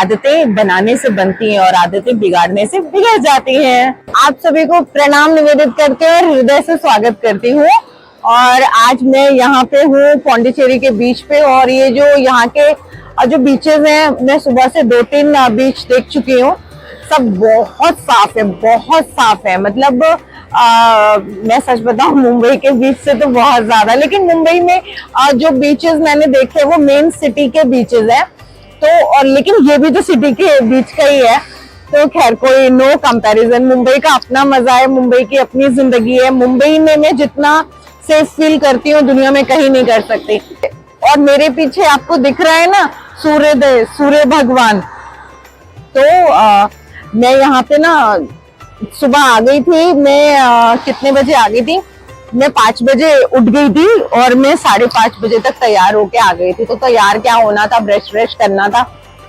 आदतें बनाने से बनती हैं और आदतें बिगाड़ने से बिगड़ जाती हैं। आप सभी को प्रणाम निवेदित करके और हृदय से स्वागत करती हूँ। और आज मैं यहाँ पे हूँ पौंडीचेरी के बीच पे, और ये जो यहाँ के जो बीचेस हैं, मैं सुबह से 2-3 बीच देख चुकी हूँ। सब बहुत साफ है, बहुत साफ है। मतलब मैं सच बताऊं, मुंबई के बीच से तो बहुत ज्यादा। लेकिन मुंबई में जो बीचेस मैंने देखे वो मेन सिटी के बीचेस है, तो और लेकिन ये भी तो सिटी के बीच का ही है। तो खैर कोई नो कंपैरिजन, मुंबई का अपना मजा है, मुंबई की अपनी जिंदगी है। मुंबई में मैं जितना सेफ फील करती हूँ दुनिया में कहीं नहीं कर सकती। और मेरे पीछे आपको दिख रहा है ना सूर्योदय, सूर्य भगवान। तो मैं यहाँ पे ना सुबह आ गई थी। मैं कितने बजे आ गई थी? मैं 5 बजे उठ गई थी और मैं 5:30 बजे तक तैयार होके आ गई थी। तो तैयार क्या होना था, ब्रश व्रश करना था।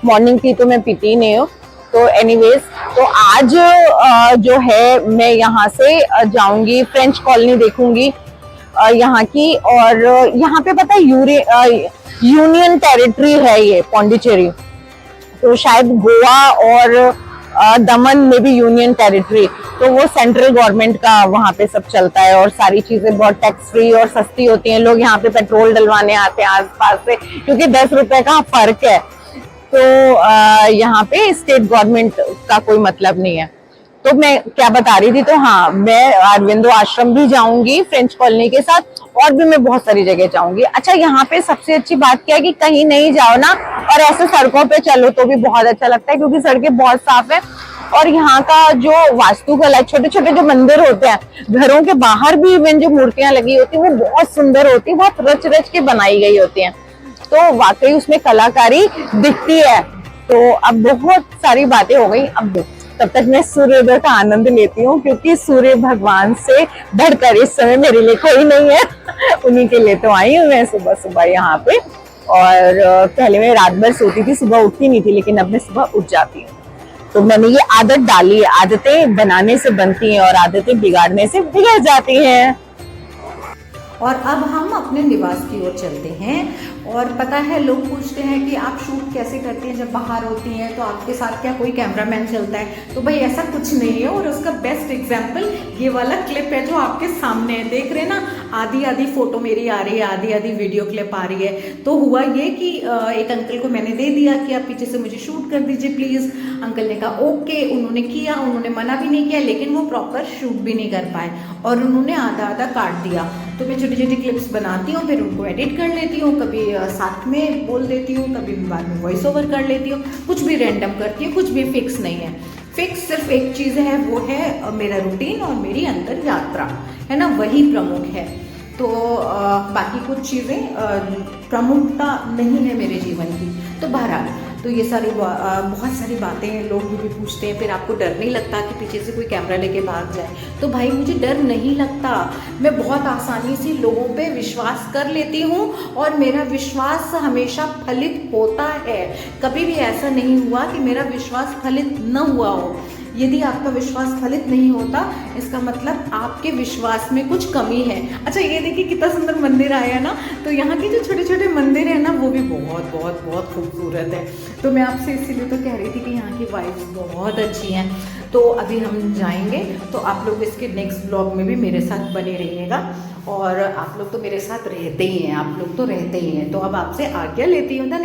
मॉर्निंग टी तो मैं पीती ही नहीं हूँ। तो एनीवेज, तो आज जो है मैं यहाँ से जाऊंगी, फ्रेंच कॉलोनी देखूंगी यहाँ की। और यहाँ पे पता है यूनियन टेरिटरी है ये पौंडीचेरी। तो शायद गोवा और दमन में भी यूनियन टेरिटरी, तो वो सेंट्रल गवर्नमेंट का वहाँ पे सब चलता है। और सारी चीजें बहुत टैक्स फ्री और सस्ती होती हैं। लोग यहाँ पे पेट्रोल डलवाने आते हैं आसपास से, क्योंकि 10 रुपए का फर्क है। तो यहाँ पे स्टेट गवर्नमेंट का कोई मतलब नहीं है। तो मैं क्या बता रही थी, तो हाँ, मैं अरविंदो आश्रम भी जाऊंगी फ्रेंच कॉलोनी के साथ, और भी मैं बहुत सारी जगह जाऊंगी। अच्छा, यहाँ पे सबसे अच्छी बात क्या है कि कहीं नहीं जाओ ना और ऐसे सड़कों पे चलो तो भी बहुत अच्छा लगता है, क्योंकि सड़कें बहुत साफ है। और यहाँ का जो वास्तुकला, छोटे छोटे जो मंदिर होते हैं, घरों के बाहर भी इवन जो मूर्तियां लगी होती है वो बहुत सुंदर होती है, बहुत रच रच के बनाई गई होती है। तो वाकई उसमें कलाकारी दिखती है। तो अब बहुत सारी बातें हो गई, अब तब तक मैं सूर्योदय का आनंद लेती हूँ, क्योंकि सूर्य भगवान से बढ़कर इस समय मेरे लिए कोई नहीं है। उन्हीं के लिए तो आई हूँ मैं सुबह सुबह यहाँ पे। और पहले मैं रात भर सोती थी, सुबह उठती नहीं थी, लेकिन अब मैं सुबह उठ जाती हूँ। तो मैंने ये आदत डाली है। आदतें बनाने से बनती हैं और आदतें बिगाड़ने से बिगड़ जाती हैं। और अब हम अपने निवास की ओर चलते हैं। और पता है, लोग पूछते हैं कि आप शूट कैसे करती हैं जब बाहर होती हैं, तो आपके साथ क्या कोई कैमरामैन चलता है? तो भाई ऐसा कुछ नहीं है। और उसका बेस्ट एग्जांपल ये वाला क्लिप है जो आपके सामने है, देख रहे हैं ना। आधी आधी फोटो मेरी आ रही है, आधी आधी वीडियो क्लिप आ रही है। तो हुआ ये कि एक अंकल को मैंने दे दिया कि आप पीछे से मुझे शूट कर दीजिए प्लीज़। अंकल ने कहा ओके, उन्होंने किया, उन्होंने मना भी नहीं किया, लेकिन वो प्रॉपर शूट भी नहीं कर पाए और उन्होंने आधा आधा काट दिया। तो मैं छोटी छोटी क्लिप्स बनाती हूँ, फिर उनको एडिट कर लेती हूँ, कभी साथ में बोल देती हूँ, कभी बाद में वॉइस ओवर कर लेती हूँ। कुछ भी रैंडम करती हूँ, कुछ भी फिक्स नहीं है। फिक्स सिर्फ एक चीज़ है, वो है मेरा रूटीन और मेरी अंदर यात्रा, है ना, वही प्रमुख है। तो बाकी कुछ चीज़ें प्रमुखता नहीं है मेरे जीवन की। तो बहरहाल, तो ये सारी बहुत सारी बातें लोग भी पूछते हैं, फिर आपको डर नहीं लगता कि पीछे से कोई कैमरा लेके भाग जाए? तो भाई मुझे डर नहीं लगता। मैं बहुत आसानी से लोगों पे विश्वास कर लेती हूँ और मेरा विश्वास हमेशा फलित होता है। कभी भी ऐसा नहीं हुआ कि मेरा विश्वास फलित न हुआ हो। यदि आपका विश्वास फलित नहीं होता, इसका मतलब आपके विश्वास में कुछ कमी है। अच्छा, ये देखिए कितना सुंदर मंदिर आया ना। तो यहाँ के जो छोटे छोटे मंदिर है ना, वो भी बहुत बहुत बहुत खूबसूरत है। तो मैं आपसे इसीलिए तो कह रही थी कि यहाँ की वाइब्स बहुत अच्छी हैं। तो अभी हम जाएंगे, तो आप लोग इसके नेक्स्ट ब्लॉग में भी मेरे साथ बने रहिएगा। और आप लोग तो मेरे साथ रहते ही हैं, आप लोग तो रहते ही हैं। तो अब आपसे आज्ञा लेती हूँ। धन्यवाद।